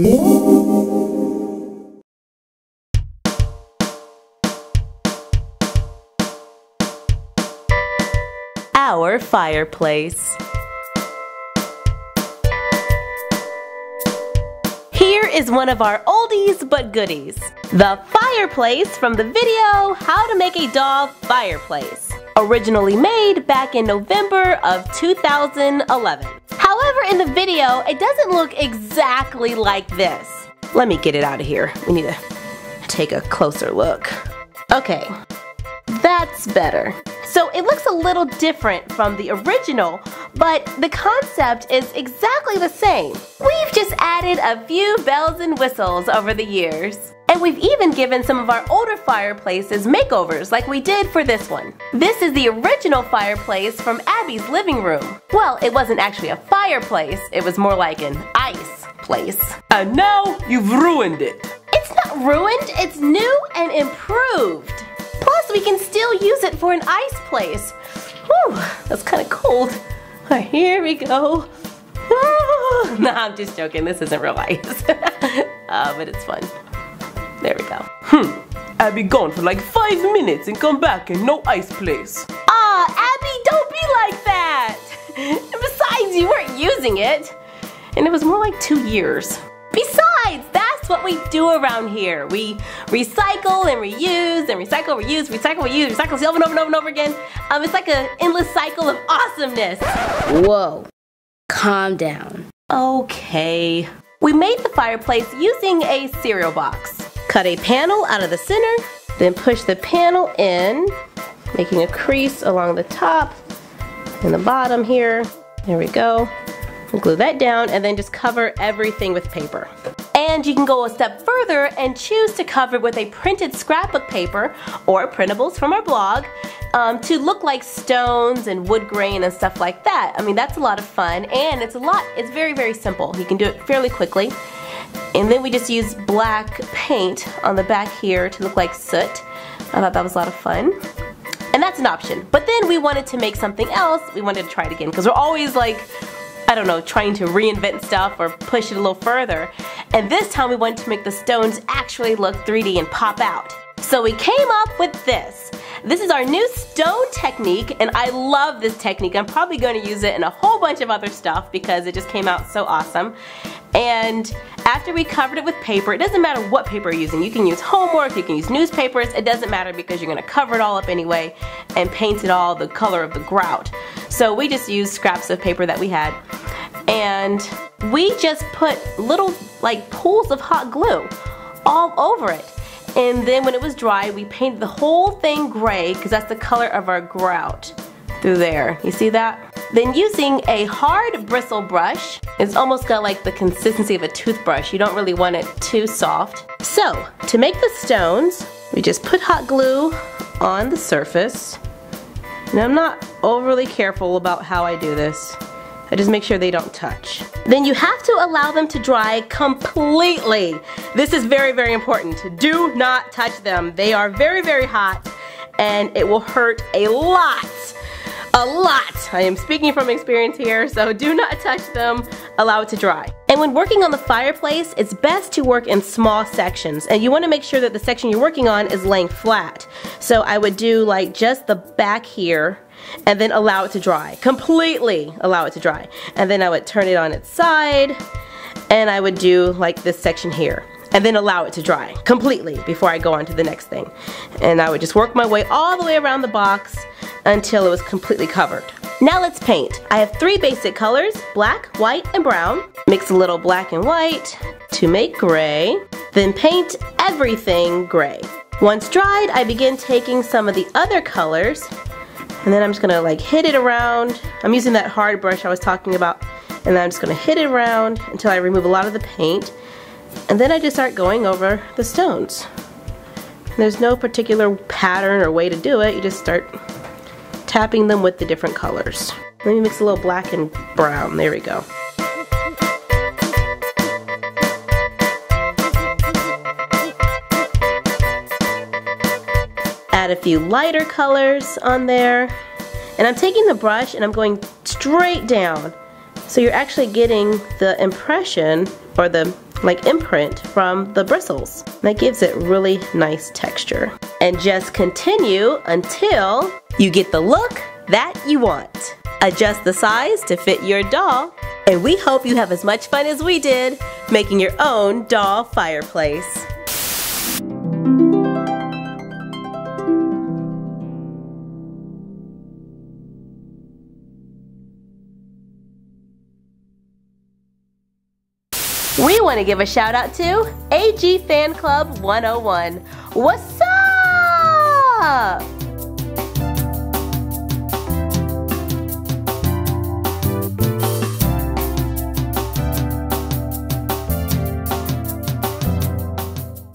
Our fireplace. Here is one of our oldies but goodies. The fireplace from the video, How to Make a Doll Fireplace. Originally made back in November of 2011. However, in the video, it doesn't look exactly like this. Let me get it out of here. We need to take a closer look. Okay, that's better. So it looks a little different from the original, but the concept is exactly the same. We've just added a few bells and whistles over the years. And we've even given some of our older fireplaces makeovers like we did for this one. This is the original fireplace from Abby's living room. Well, it wasn't actually a fireplace, it was more like an ice place. And now you've ruined it. It's not ruined, it's new and improved. Plus, we can still use it for an ice place. Whew, that's kind of cold. All right, here we go. No, I'm just joking. This isn't real ice. But it's fun. There we go. I'll be gone for like 5 minutes and come back and no ice place. Abby, don't be like that. And besides, you weren't using it. And it was more like 2 years. Besides, that's what we do around here. We recycle and reuse and recycle, reuse, recycle, reuse, recycle over and over and over and over again. It's like an endless cycle of awesomeness. Whoa, calm down. Okay. We made the fireplace using a cereal box. Cut a panel out of the center, then push the panel in, making a crease along the top and the bottom here. There we go. Glue that down and then just cover everything with paper. And you can go a step further and choose to cover it with a printed scrapbook paper or printables from our blog to look like stones and wood grain and stuff like that. I mean, that's a lot of fun and it's very, very simple. You can do it fairly quickly. And then we just use black paint on the back here to look like soot. I thought that was a lot of fun. And that's an option. But then we wanted to make something else. We wanted to try it again because we're always like, I don't know, trying to reinvent stuff or push it a little further. And this time we wanted to make the stones actually look 3D and pop out. So we came up with this. This is our new stone technique and I love this technique. I'm probably going to use it in a whole bunch of other stuff because it just came out so awesome. And after we covered it with paper, it doesn't matter what paper you're using. You can use homework, you can use newspapers, it doesn't matter because you're going to cover it all up anyway and paint it all the color of the grout. So we just used scraps of paper that we had and we just put little like pools of hot glue all over it. And then when it was dry, we painted the whole thing gray because that's the color of our grout through there. You see that? Then using a hard bristle brush, it's almost got like the consistency of a toothbrush. You don't really want it too soft. So, to make the stones, we just put hot glue on the surface. Now I'm not overly careful about how I do this. I just make sure they don't touch. Then you have to allow them to dry completely. This is very, very important. Do not touch them. They are very, very hot and it will hurt a lot. A lot. I am speaking from experience here, so do not touch them. Allow it to dry. And when working on the fireplace, it's best to work in small sections. And you want to make sure that the section you're working on is laying flat. So I would do like just the back here and then allow it to dry. Completely allow it to dry. And then I would turn it on its side and I would do like this section here. And then allow it to dry completely before I go on to the next thing. And I would just work my way all the way around the box until it was completely covered. Now let's paint. I have 3 basic colors, black, white, and brown. Mix a little black and white to make gray. Then paint everything gray. Once dried, I begin taking some of the other colors and then I'm just gonna like hit it around. I'm using that hard brush I was talking about and then I'm just gonna hit it around until I remove a lot of the paint. And then I just start going over the stones. There's no particular pattern or way to do it. You just start tapping them with the different colors. Let me mix a little black and brown. There we go. Add a few lighter colors on there. And I'm taking the brush and I'm going straight down. So you're actually getting the impression or the like imprint from the bristles. That gives it really nice texture. And just continue until you get the look that you want. Adjust the size to fit your doll. And we hope you have as much fun as we did making your own doll fireplace. We want to give a shout out to AG Fan Club 101. What's up?